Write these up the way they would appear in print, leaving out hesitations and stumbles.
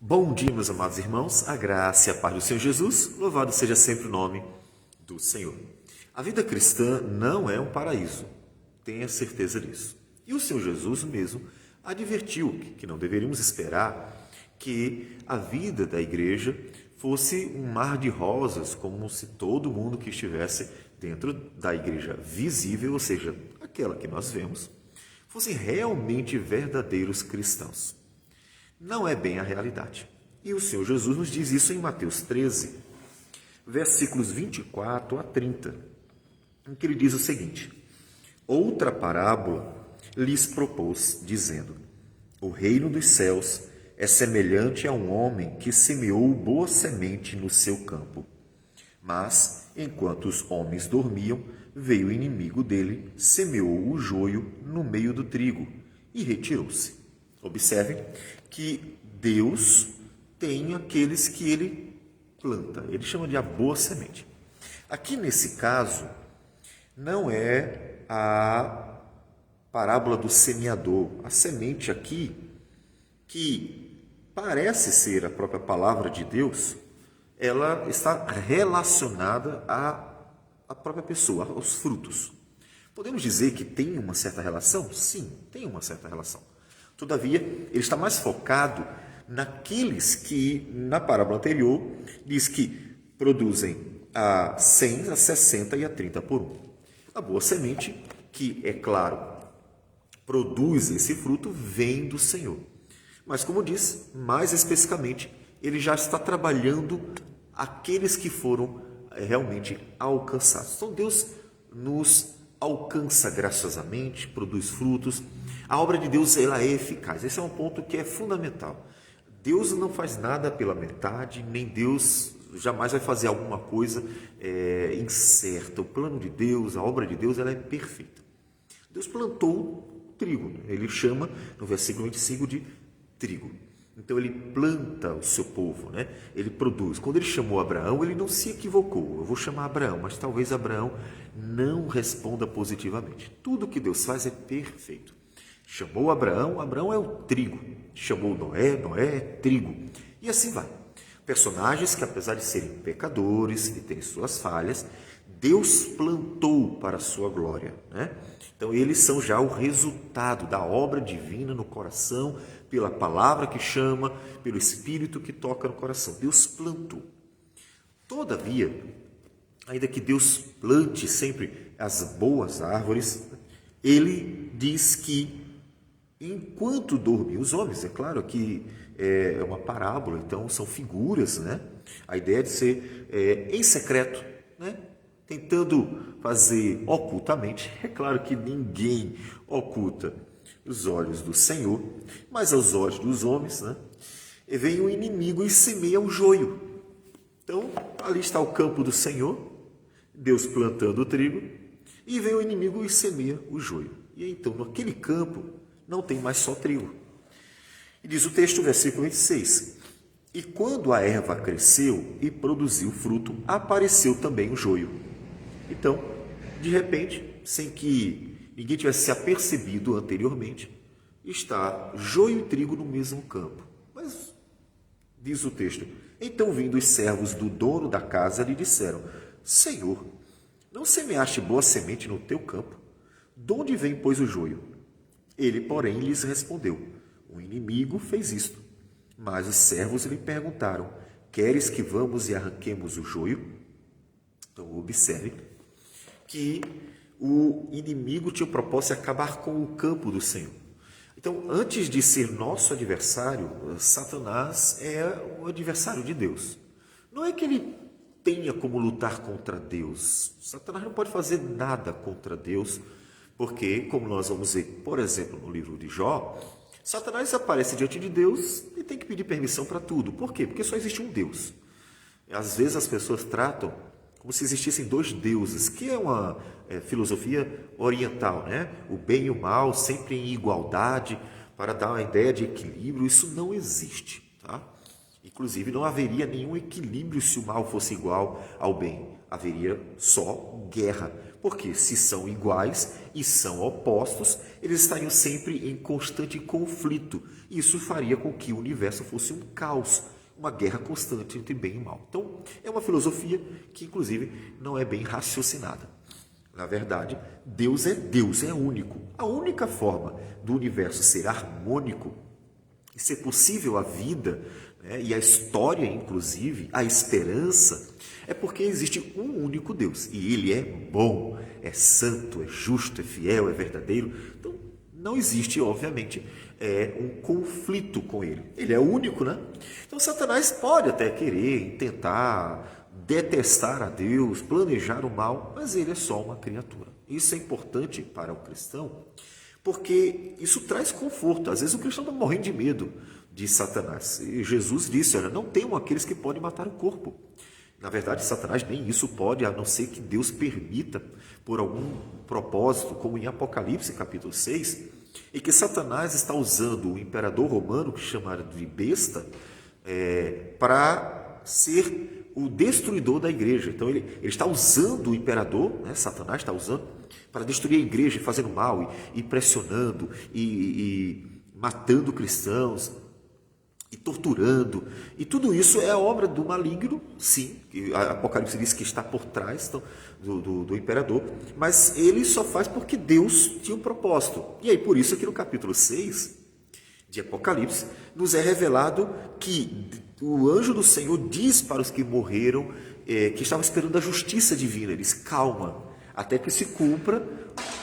Bom dia, meus amados irmãos, a graça e a paz do Senhor Jesus, louvado seja sempre o nome do Senhor. A vida cristã não é um paraíso, tenha certeza disso. E o Senhor Jesus mesmo advertiu que não deveríamos esperar que a vida da igreja fosse um mar de rosas, como se todo mundo que estivesse dentro da igreja visível, ou seja, aquela que nós vemos, fossem realmente verdadeiros cristãos. Não é bem a realidade. E o Senhor Jesus nos diz isso em Mateus 13, versículos 24 a 30, em que ele diz o seguinte: outra parábola lhes propôs, dizendo: o reino dos céus é semelhante a um homem que semeou boa semente no seu campo. Mas, enquanto os homens dormiam, veio o inimigo dele, semeou o joio no meio do trigo e retirou-se. Observem que Deus tem aqueles que ele planta. Ele chama de a boa semente. Aqui nesse caso, não é a parábola do semeador. A semente aqui, que parece ser a própria palavra de Deus, ela está relacionada à própria pessoa, aos frutos. Podemos dizer que tem uma certa relação? Sim, tem uma certa relação. Todavia, ele está mais focado naqueles que, na parábola anterior, diz que produzem a 100, a 60 e a 30 por um. A boa semente, que, é claro, produz esse fruto, vem do Senhor. Mas, como diz, mais especificamente, ele já está trabalhando aqueles que foram realmente alcançados. Então, Deus nos alcança graciosamente, produz frutos. A obra de Deus, ela é eficaz. Esse é um ponto que é fundamental. Deus não faz nada pela metade, nem Deus jamais vai fazer alguma coisa incerta. O plano de Deus, a obra de Deus, ela é perfeita. Deus plantou trigo. Ele chama, no versículo 25, de trigo. Então, ele planta o seu povo, né? Ele produz. Quando ele chamou Abraão, ele não se equivocou. Eu vou chamar Abraão, mas talvez Abraão não responda positivamente. Tudo que Deus faz é perfeito. Chamou Abraão, Abraão é o trigo. Chamou Noé, Noé é trigo. E assim vai. Personagens que, apesar de serem pecadores, de terem suas falhas, Deus plantou para a sua glória, né? Então, eles são já o resultado da obra divina no coração, pela palavra que chama, pelo Espírito que toca no coração. Deus plantou. Todavia, ainda que Deus plante sempre as boas árvores, ele diz que enquanto dormiam os homens, é claro que é uma parábola, então são figuras, né? A ideia de ser em secreto, né? Tentando fazer ocultamente. É claro que ninguém oculta os olhos do Senhor, mas aos olhos dos homens, né? E vem o inimigo e semeia o joio. Então, ali está o campo do Senhor, Deus plantando o trigo, e vem o inimigo e semeia o joio. E então, naquele campo, não tem mais só trigo. E diz o texto, versículo 26, e quando a erva cresceu e produziu fruto, apareceu também o joio. Então, de repente, sem que ninguém tivesse se apercebido anteriormente, está joio e trigo no mesmo campo. Mas, diz o texto, então vindo os servos do dono da casa lhe disseram, Senhor, não semeaste boa semente no teu campo? De onde vem, pois, o joio? Ele, porém, lhes respondeu, o inimigo fez isto. Mas os servos lhe perguntaram, queres que vamos e arranquemos o joio? Então, observe que o inimigo tinha o propósito de acabar com o campo do Senhor. Então, antes de ser nosso adversário, Satanás é o adversário de Deus. Não é que ele tenha como lutar contra Deus. Satanás não pode fazer nada contra Deus, porque, como nós vamos ver, por exemplo, no livro de Jó, Satanás aparece diante de Deus e tem que pedir permissão para tudo. Por quê? Porque só existe um Deus. Às vezes as pessoas tratam como se existissem dois deuses, que é uma filosofia oriental, né? O bem e o mal sempre em igualdade, para dar uma ideia de equilíbrio. Isso não existe, tá? Inclusive, não haveria nenhum equilíbrio se o mal fosse igual ao bem. Haveria só guerra, Porque se são iguais e são opostos, eles estariam sempre em constante conflito. Isso faria com que o universo fosse um caos, uma guerra constante entre bem e mal. Então, é uma filosofia que, inclusive, não é bem raciocinada. Na verdade, Deus, é único. A única forma do universo ser harmônico e ser possível a vida, né, e a história, inclusive, a esperança, é porque existe um único Deus. E Ele é bom, é santo, é justo, é fiel, é verdadeiro. Então, não existe, obviamente, um conflito com Ele. Ele é único, né? Então, Satanás pode até querer, tentar detestar a Deus, planejar o mal, mas ele é só uma criatura. Isso é importante para o cristão, porque isso traz conforto. Às vezes o cristão está morrendo de medo de Satanás. E Jesus disse, olha, não temam aqueles que podem matar o corpo. Na verdade, Satanás nem isso pode, a não ser que Deus permita, por algum propósito, como em Apocalipse capítulo 6, e que Satanás está usando o imperador romano, que chamaram de besta, para ser o destruidor da igreja. Então ele está usando o imperador, né? Satanás está usando para destruir a igreja, fazendo mal, e pressionando, e matando cristãos, e torturando. E tudo isso é obra do maligno, sim. A Apocalipse diz que está por trás do imperador, mas ele só faz porque Deus tinha um propósito. E aí, por isso, aqui no capítulo 6 de Apocalipse, nos é revelado que o anjo do Senhor diz para os que morreram, que estavam esperando a justiça divina, eles calma, até que se cumpra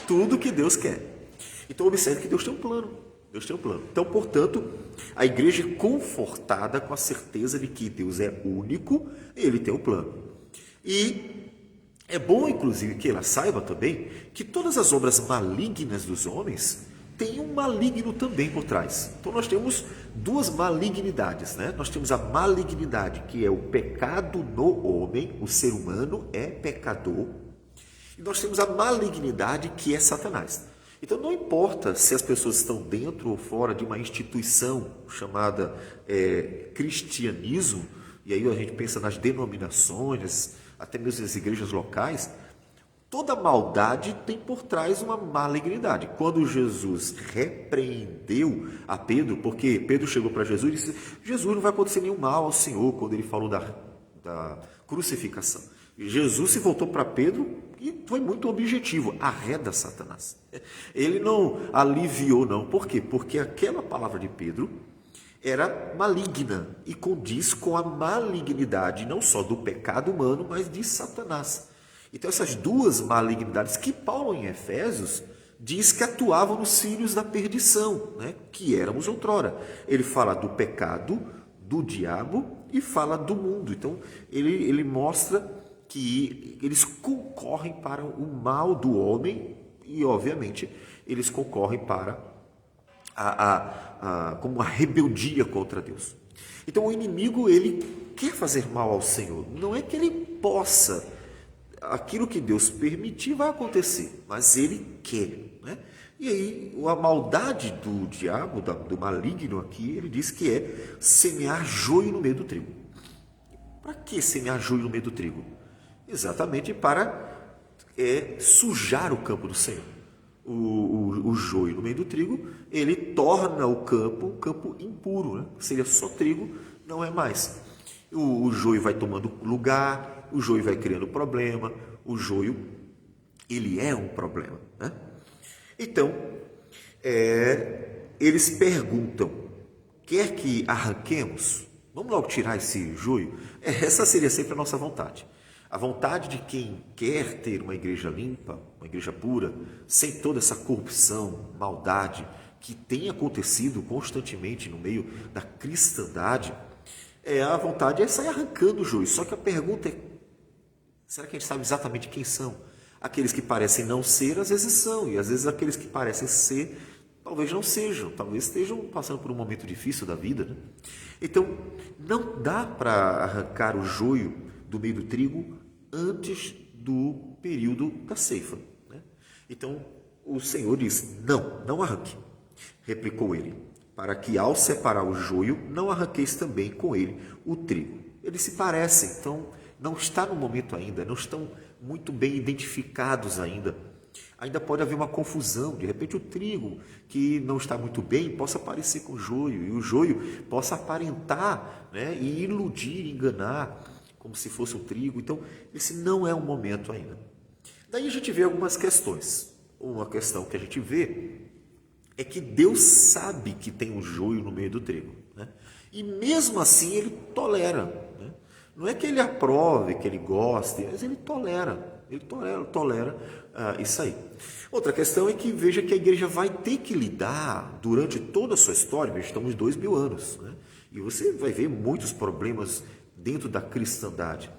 tudo que Deus quer. Então observe que Deus tem um plano. Deus tem um plano. Então, portanto, a igreja é confortada com a certeza de que Deus é único e Ele tem um plano. E é bom, inclusive, que ela saiba também que todas as obras malignas dos homens tem um maligno também por trás. Então nós temos duas malignidades, né? Nós temos a malignidade, que é o pecado no homem, o ser humano é pecador, e nós temos a malignidade, que é Satanás. Então não importa se as pessoas estão dentro ou fora de uma instituição chamada cristianismo, e aí a gente pensa nas denominações, até mesmo as igrejas locais. Toda maldade tem por trás uma malignidade. Quando Jesus repreendeu a Pedro, porque Pedro chegou para Jesus e disse, Jesus, não vai acontecer nenhum mal ao Senhor, quando ele falou da crucificação. E Jesus se voltou para Pedro e foi muito objetivo, arreda Satanás. Ele não aliviou, não. Por quê? Porque aquela palavra de Pedro era maligna e condiz com a malignidade, não só do pecado humano, mas de Satanás. Então essas duas malignidades que Paulo em Efésios diz que atuavam nos filhos da perdição, né? Que éramos outrora. Ele fala do pecado, do diabo e fala do mundo. Então ele mostra que eles concorrem para o mal do homem e obviamente eles concorrem para como uma rebeldia contra Deus. Então o inimigo ele quer fazer mal ao Senhor. Não é que ele possa. Aquilo que Deus permitir vai acontecer, mas ele quer, né? E aí a maldade do diabo, do maligno aqui, ele diz que é semear joio no meio do trigo. Para que semear joio no meio do trigo? Exatamente para sujar o campo do Senhor. O joio no meio do trigo, ele torna o campo um campo impuro, né? Seria só trigo, não é mais. O joio vai tomando lugar, o joio vai criando problema, o joio, ele é um problema, né? Então, eles perguntam, quer que arranquemos? Vamos logo tirar esse joio? Essa seria sempre a nossa vontade. A vontade de quem quer ter uma igreja limpa, uma igreja pura, sem toda essa corrupção, maldade, que tem acontecido constantemente no meio da cristandade, a vontade é sair arrancando o joio. Só que a pergunta é, será que a gente sabe exatamente quem são? Aqueles que parecem não ser, às vezes são. E às vezes aqueles que parecem ser, talvez não sejam. Talvez estejam passando por um momento difícil da vida, né? Então, não dá para arrancar o joio do meio do trigo antes do período da ceifa, né? Então, o Senhor diz, não arranque. Replicou ele, para que ao separar o joio, não arranqueis também com ele o trigo. Eles se parecem, então não está no momento ainda, não estão muito bem identificados ainda. Ainda pode haver uma confusão, de repente o trigo que não está muito bem possa parecer com o joio, e o joio possa aparentar, né, e iludir, enganar, como se fosse o trigo. Então, esse não é o momento ainda. Daí a gente vê algumas questões. Uma questão que a gente vê é que Deus sabe que tem o joio no meio do trigo, né? E mesmo assim ele tolera, né? Não é que ele aprove, que ele goste, mas ele tolera isso aí. Outra questão é que veja que a igreja vai ter que lidar durante toda a sua história, estamos 2000 anos, né? E você vai ver muitos problemas dentro da cristandade.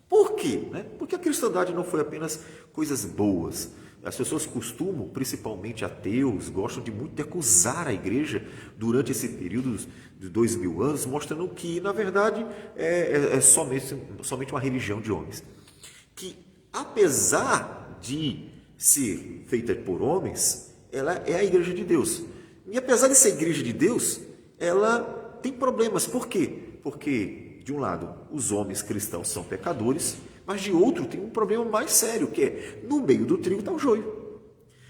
Por quê? Né? Porque a cristandade não foi apenas coisas boas. As pessoas costumam, principalmente ateus, gostam de muito de acusar a igreja durante esse período de 2000 anos, mostrando que, na verdade, é somente uma religião de homens. Que, apesar de ser feita por homens, ela é a igreja de Deus. E apesar de ser a igreja de Deus, ela tem problemas. Por quê? Porque, de um lado, os homens cristãos são pecadores, mas de outro tem um problema mais sério, que é, no meio do trigo está o joio.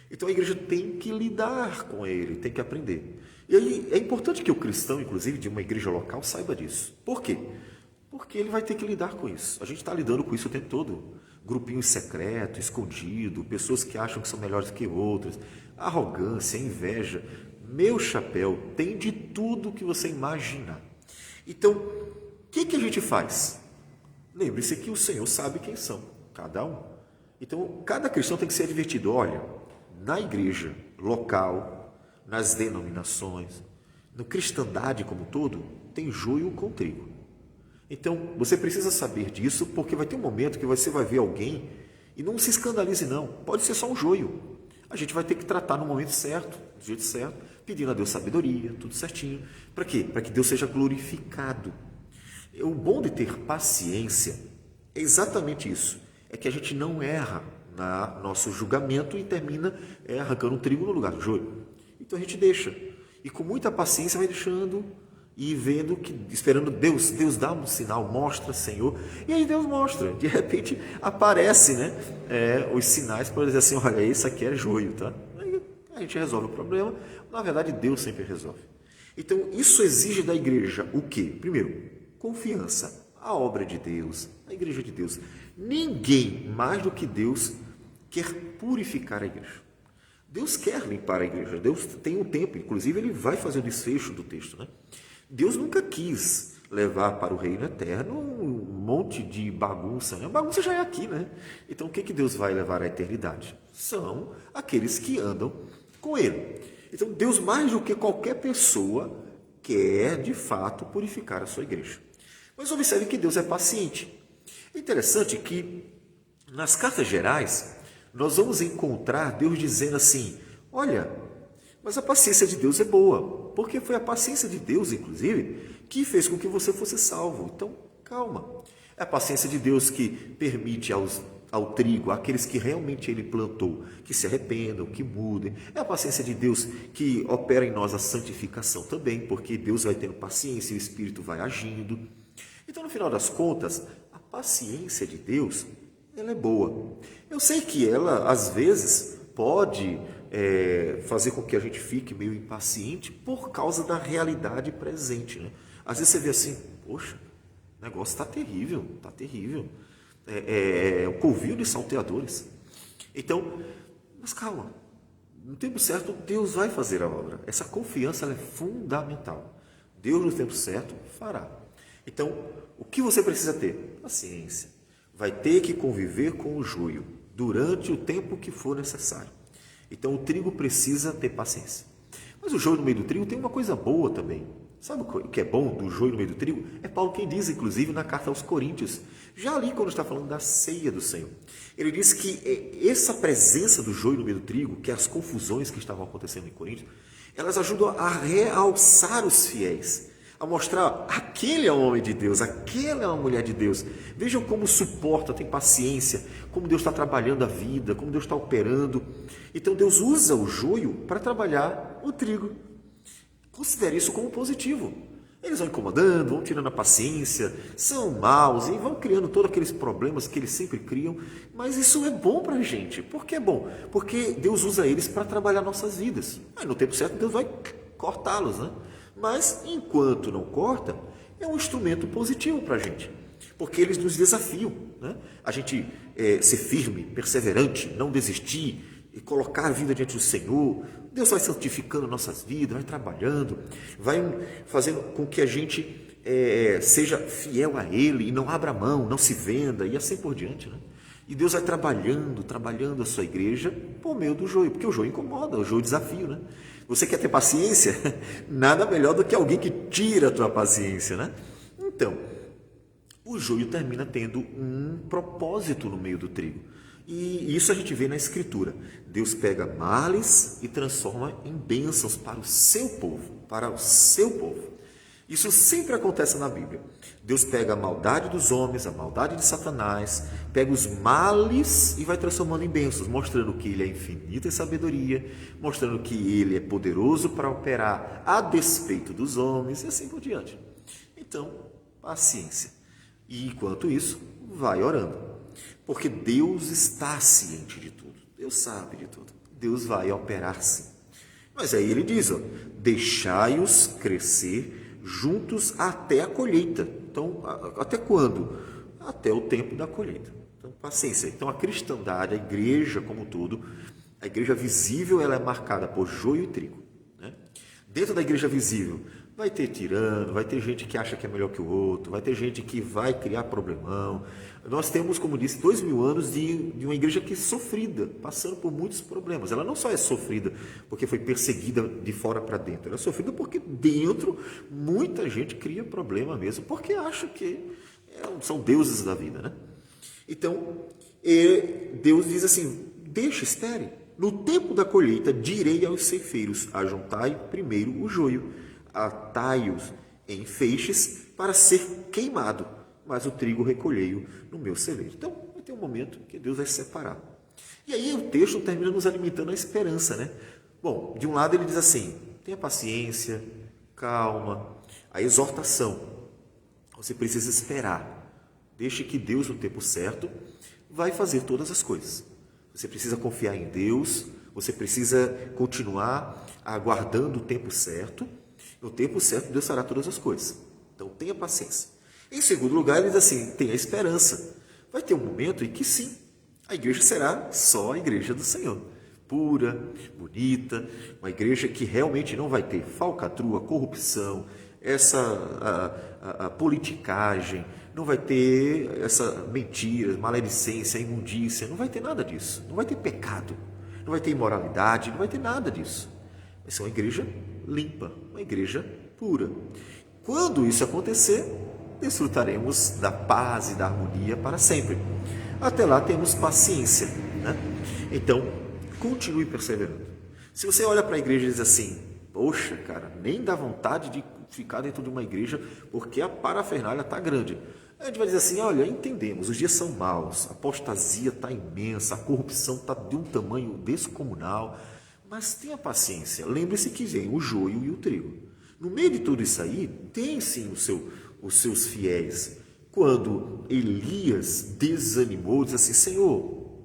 Então a igreja tem que lidar com ele, tem que aprender. E aí é importante que o cristão, inclusive de uma igreja local, saiba disso. Por quê? Porque ele vai ter que lidar com isso. A gente está lidando com isso o tempo todo. Grupinho secreto, escondido, pessoas que acham que são melhores que outras, arrogância, inveja. Meu chapéu, tem de tudo que você imaginar. Então, o que a gente faz? Lembre-se que o Senhor sabe quem são, cada um. Então, cada cristão tem que ser advertido. Olha, na igreja local, nas denominações, na cristandade como um todo, tem joio com trigo. Então, você precisa saber disso, porque vai ter um momento que você vai ver alguém, e não se escandalize não, pode ser só um joio. A gente vai ter que tratar no momento certo, do jeito certo, pedindo a Deus sabedoria, tudo certinho. Para quê? Para que Deus seja glorificado. O bom de ter paciência é exatamente isso, é que a gente não erra no nosso julgamento e termina arrancando um trigo no lugar do joio. Então a gente deixa, e com muita paciência vai deixando e vendo, esperando Deus dá um sinal, mostra, Senhor, e aí Deus mostra, de repente aparece, né, os sinais para dizer assim, olha, isso aqui é joio, tá? Aí a gente resolve o problema, na verdade Deus sempre resolve. Então isso exige da igreja o quê? Primeiro, confiança, a obra de Deus, a igreja de Deus. Ninguém mais do que Deus quer purificar a igreja. Deus quer limpar a igreja, Deus tem um tempo, inclusive ele vai fazer o desfecho do texto, né? Deus nunca quis levar para o reino eterno um monte de bagunça, né? A bagunça já é aqui, né? Então o que Deus vai levar à eternidade? São aqueles que andam com ele. Então Deus, mais do que qualquer pessoa, quer de fato purificar a sua igreja. Mas observe que Deus é paciente. É interessante que nas cartas gerais nós vamos encontrar Deus dizendo assim, olha, mas a paciência de Deus é boa, porque foi a paciência de Deus, inclusive, que fez com que você fosse salvo. Então, calma. É a paciência de Deus que permite ao trigo, àqueles que realmente ele plantou, que se arrependam, que mudem. É a paciência de Deus que opera em nós a santificação também, porque Deus vai tendo paciência e o Espírito vai agindo. Então, no final das contas, a paciência de Deus, ela é boa. Eu sei que ela, às vezes, pode fazer com que a gente fique meio impaciente por causa da realidade presente, né? Às vezes você vê assim, poxa, o negócio está terrível, está terrível. O covil de salteadores. Então, mas calma, no tempo certo Deus vai fazer a obra. Essa confiança ela é fundamental. Deus no tempo certo fará. Então, o que você precisa ter? Paciência. Vai ter que conviver com o joio durante o tempo que for necessário. Então, o trigo precisa ter paciência. Mas o joio no meio do trigo tem uma coisa boa também. Sabe o que é bom do joio no meio do trigo? É Paulo quem diz, inclusive, na carta aos Coríntios. Já ali, quando está falando da ceia do Senhor. Ele diz que essa presença do joio no meio do trigo, que é as confusões que estavam acontecendo em Coríntios, elas ajudam a realçar os fiéis. A mostrar, aquele é um homem de Deus, aquela é uma mulher de Deus. Vejam como suporta, tem paciência, como Deus está trabalhando a vida, como Deus está operando. Então Deus usa o joio para trabalhar o trigo. Considere isso como positivo. Eles vão incomodando, vão tirando a paciência, são maus e vão criando todos aqueles problemas que eles sempre criam, mas isso é bom para a gente. Por que é bom? Porque Deus usa eles para trabalhar nossas vidas. Aí no tempo certo Deus vai cortá-los, né? Mas enquanto não corta, é um instrumento positivo para a gente, porque eles nos desafiam, né? A gente ser firme, perseverante, não desistir e colocar a vida diante do Senhor. Deus vai santificando nossas vidas, vai trabalhando, vai fazendo com que a gente seja fiel a Ele e não abra mão, não se venda e assim por diante, né? E Deus vai trabalhando a sua igreja por meio do joio, porque o joio incomoda, o joio desafio, né? Você quer ter paciência? Nada melhor do que alguém que tira a tua paciência, né? Então, o joio termina tendo um propósito no meio do trigo. E isso a gente vê na Escritura. Deus pega males e transforma em bênçãos para o seu povo, para o seu povo. Isso sempre acontece na Bíblia. Deus pega a maldade dos homens, a maldade de Satanás, pega os males e vai transformando em bênçãos, mostrando que Ele é infinito em sabedoria, mostrando que Ele é poderoso para operar a despeito dos homens e assim por diante. Então, paciência. E enquanto isso, vai orando. Porque Deus está ciente de tudo. Deus sabe de tudo. Deus vai operar sim. Mas aí ele diz, deixai-os crescer juntos até a colheita. Então, até quando? Até o tempo da colheita. Então, paciência. Então, a cristandade, a igreja como um todo, a igreja visível, ela é marcada por joio e trigo, né? Dentro da igreja visível, vai ter tirano, vai ter gente que acha que é melhor que o outro, vai ter gente que vai criar problemão. Nós temos, como disse, 2000 anos de uma igreja que é sofrida, passando por muitos problemas. Ela não só é sofrida porque foi perseguida de fora para dentro, ela é sofrida porque dentro muita gente cria problema mesmo, porque acha que são deuses da vida, né? Então, Deus diz assim, espere. No tempo da colheita, direi aos ceifeiros, ajuntai primeiro o joio, atai-os em feixes para ser queimado, mas o trigo recolhei-o no meu celeiro. Então, vai ter um momento que Deus vai separar. E aí o texto termina nos alimentando a esperança, né? Bom, de um lado ele diz assim, tenha paciência, calma, a exortação. Você precisa esperar. Deixe que Deus, no tempo certo, vai fazer todas as coisas. Você precisa confiar em Deus, você precisa continuar aguardando o tempo certo. No tempo certo, Deus fará todas as coisas. Então, tenha paciência. Em segundo lugar, ele diz assim, tenha esperança. Vai ter um momento em que sim, a igreja será só a igreja do Senhor. Pura, bonita, uma igreja que realmente não vai ter falcatrua, corrupção, a politicagem, não vai ter essa mentira, maledicência, imundícia, não vai ter nada disso. Não vai ter pecado, não vai ter imoralidade, não vai ter nada disso. Vai ser uma igreja limpa, uma igreja pura. Quando isso acontecer, desfrutaremos da paz e da harmonia para sempre. Até lá temos paciência, né? Então, continue perseverando. Se você olha para a igreja e diz assim, poxa, cara, nem dá vontade de ficar dentro de uma igreja porque a parafernália está grande. A gente vai dizer assim, olha, entendemos, os dias são maus, a apostasia está imensa, a corrupção está de um tamanho descomunal, mas tenha paciência, lembre-se que vem o joio e o trigo. No meio de tudo isso aí, tem sim os seus fiéis. Quando Elias desanimou, disse assim, Senhor,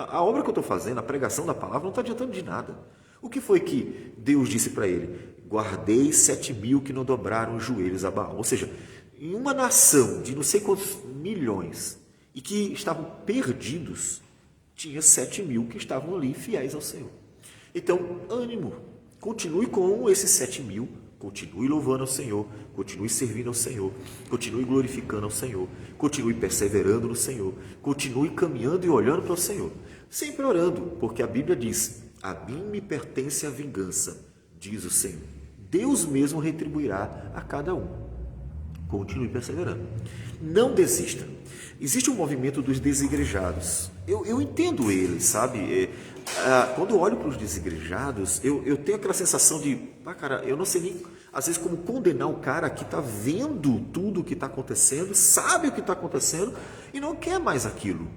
a obra que eu estou fazendo, a pregação da palavra, não está adiantando de nada. O que foi que Deus disse para ele? Guardei 7.000 que não dobraram os joelhos a Baal. Ou seja, em uma nação de não sei quantos milhões e que estavam perdidos, tinha 7.000 que estavam ali fiéis ao Senhor. Então, ânimo, continue com esses 7.000, continue louvando ao Senhor, continue servindo ao Senhor, continue glorificando ao Senhor, continue perseverando no Senhor, continue caminhando e olhando para o Senhor, sempre orando, porque a Bíblia diz, a mim me pertence a vingança, diz o Senhor. Deus mesmo retribuirá a cada um. Continue perseverando. Não desista. Existe um movimento dos desigrejados. Eu entendo eles, sabe? Quando eu olho para os desigrejados, eu tenho aquela sensação de, cara, eu não sei nem, às vezes, como condenar o cara que está vendo tudo o que está acontecendo, sabe o que está acontecendo e não quer mais aquilo.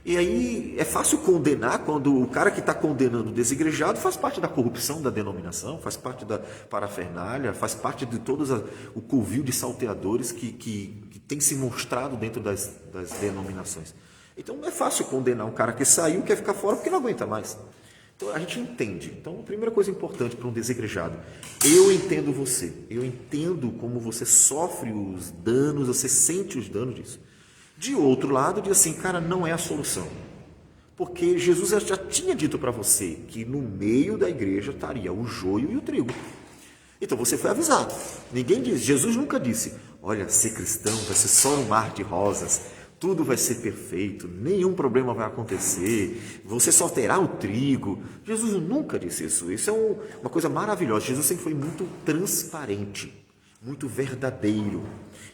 E aí é fácil condenar quando o cara que está condenando o desigrejado faz parte da corrupção da denominação, faz parte da parafernália, faz parte de o covil de salteadores que tem se mostrado dentro das denominações. Então é fácil condenar um cara que saiu, quer ficar fora porque não aguenta mais. Então a gente entende. Então a primeira coisa importante para um desigrejado, eu entendo você, eu entendo como você sofre os danos, você sente os danos disso. De outro lado, diz assim, cara, não é a solução. Porque Jesus já tinha dito para você que no meio da igreja estaria o joio e o trigo. Então você foi avisado. Ninguém diz, Jesus nunca disse, olha, ser cristão vai ser só um mar de rosas, tudo vai ser perfeito, nenhum problema vai acontecer, você só terá o trigo. Jesus nunca disse isso. Isso é uma coisa maravilhosa. Jesus sempre foi muito transparente, muito verdadeiro.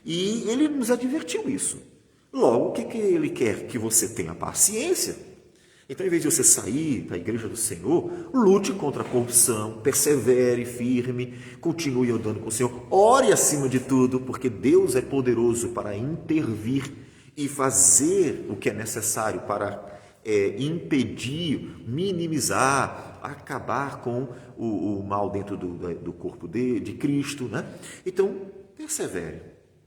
E ele nos advertiu isso. Logo, o que ele quer? Que você tenha paciência. Então, em vez de você sair da igreja do Senhor, lute contra a corrupção, persevere firme, continue andando com o Senhor, ore acima de tudo, porque Deus é poderoso para intervir e fazer o que é necessário para impedir, minimizar, acabar com o mal dentro do corpo de Cristo, né? Então, persevere,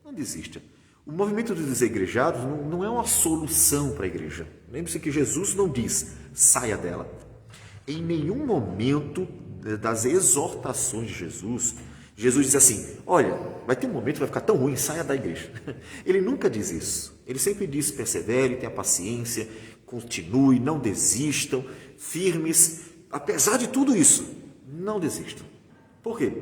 não desista. O movimento dos desigrejados não é uma solução para a igreja. Lembre-se que Jesus não diz, saia dela. Em nenhum momento das exortações de Jesus, Jesus diz assim, olha, vai ter um momento que vai ficar tão ruim, saia da igreja. Ele nunca diz isso. Ele sempre diz, persevere, tenha paciência, continue, não desistam, firmes. Apesar de tudo isso, não desistam. Por quê?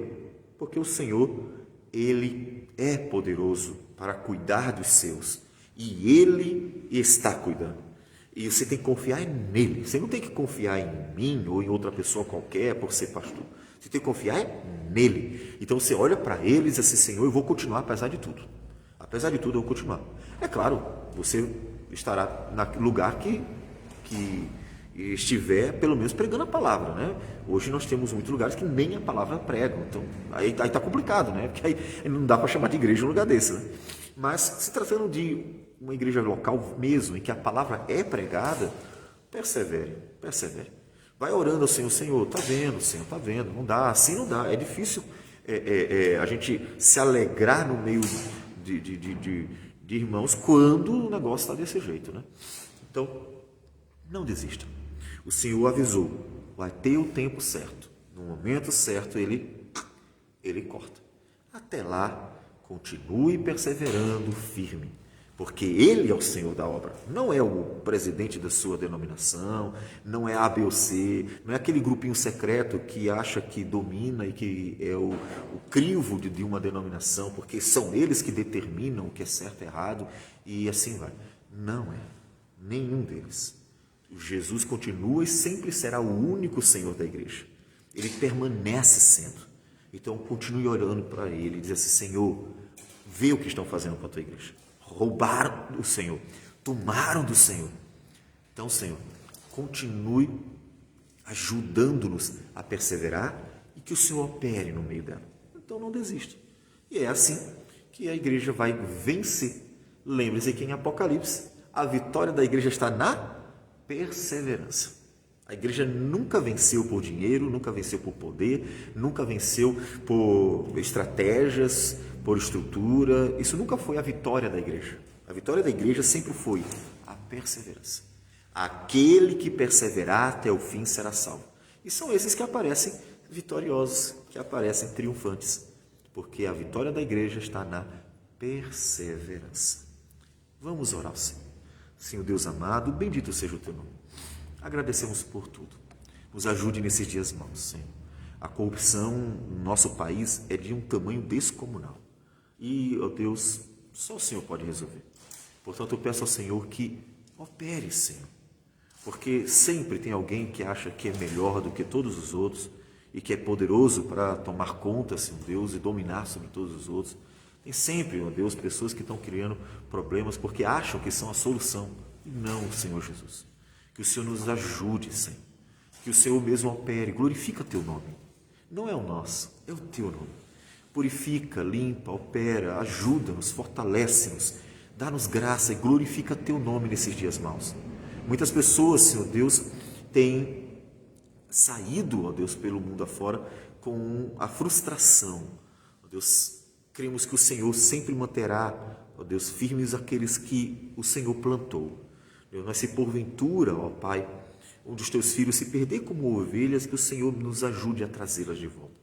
Porque o Senhor, Ele é poderoso para cuidar dos seus. E Ele está cuidando. E você tem que confiar nele. Você não tem que confiar em mim ou em outra pessoa qualquer por ser pastor. Você tem que confiar nele. Então você olha para ele e diz assim, Senhor, eu vou continuar apesar de tudo. Apesar de tudo, eu vou continuar. É claro, você estará no lugar que estiver, pelo menos, pregando a palavra, né? Hoje nós temos muitos lugares que nem a palavra pregam. Então, aí está complicado, né? Porque aí não dá para chamar de igreja um lugar desse, né? Mas, se tratando de uma igreja local mesmo, em que a palavra é pregada, persevere. Vai orando ao Senhor, Senhor, está vendo, não dá, assim não dá. É difícil a gente se alegrar no meio de irmãos quando o negócio está desse jeito, né? Então, não desista. O Senhor avisou, vai ter o tempo certo. No momento certo, Ele corta. Até lá, continue perseverando firme, porque Ele é o Senhor da obra. Não é o presidente da sua denominação, não é A, B ou C, não é aquele grupinho secreto que acha que domina e que é o crivo de uma denominação, porque são eles que determinam o que é certo e errado, e assim vai. Não é. Nenhum deles. Jesus continua e sempre será o único Senhor da igreja. Ele permanece sendo. Então, continue orando para Ele e diz assim, Senhor, vê o que estão fazendo com a tua igreja. Roubaram do Senhor, tomaram do Senhor. Então, Senhor, continue ajudando-nos a perseverar e que o Senhor opere no meio dela. Então, não desista. E é assim que a igreja vai vencer. Lembre-se que em Apocalipse, a vitória da igreja está na perseverança. A igreja nunca venceu por dinheiro, nunca venceu por poder, nunca venceu por estratégias, por estrutura. Isso nunca foi a vitória da igreja. A vitória da igreja sempre foi a perseverança. Aquele que perseverar até o fim será salvo. E são esses que aparecem vitoriosos, que aparecem triunfantes, porque a vitória da igreja está na perseverança. Vamos orar ao Senhor. Senhor Deus amado, bendito seja o teu nome. Agradecemos por tudo. Nos ajude nesses dias maus, Senhor. A corrupção no nosso país é de um tamanho descomunal. E, ó Deus, só o Senhor pode resolver. Portanto, eu peço ao Senhor que opere, Senhor. Porque sempre tem alguém que acha que é melhor do que todos os outros e que é poderoso para tomar conta, Senhor Deus, e dominar sobre todos os outros. Tem sempre, ó Deus, pessoas que estão criando problemas porque acham que são a solução. E não, Senhor Jesus. Que o Senhor nos ajude, Senhor. Que o Senhor mesmo opere, glorifica teu nome. Não é o nosso, é o teu nome. Purifica, limpa, opera, ajuda-nos, fortalece-nos, dá-nos graça e glorifica teu nome nesses dias maus. Muitas pessoas, Senhor Deus, têm saído, ó Deus, pelo mundo afora com a frustração. Ó Deus, cremos que o Senhor sempre manterá, ó Deus, firmes aqueles que o Senhor plantou. Deus, mas se porventura, ó Pai, um dos teus filhos se perder como ovelhas, que o Senhor nos ajude a trazê-las de volta,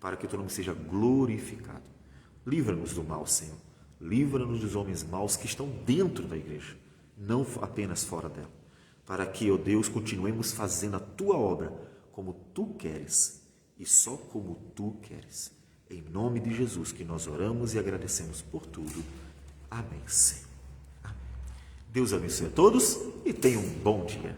para que o teu nome seja glorificado. Livra-nos do mal, Senhor. Livra-nos dos homens maus que estão dentro da igreja, não apenas fora dela, para que, ó Deus, continuemos fazendo a tua obra como tu queres e só como tu queres. Em nome de Jesus que nós oramos e agradecemos por tudo. Amém, Senhor. Amém. Deus abençoe a todos e tenham um bom dia.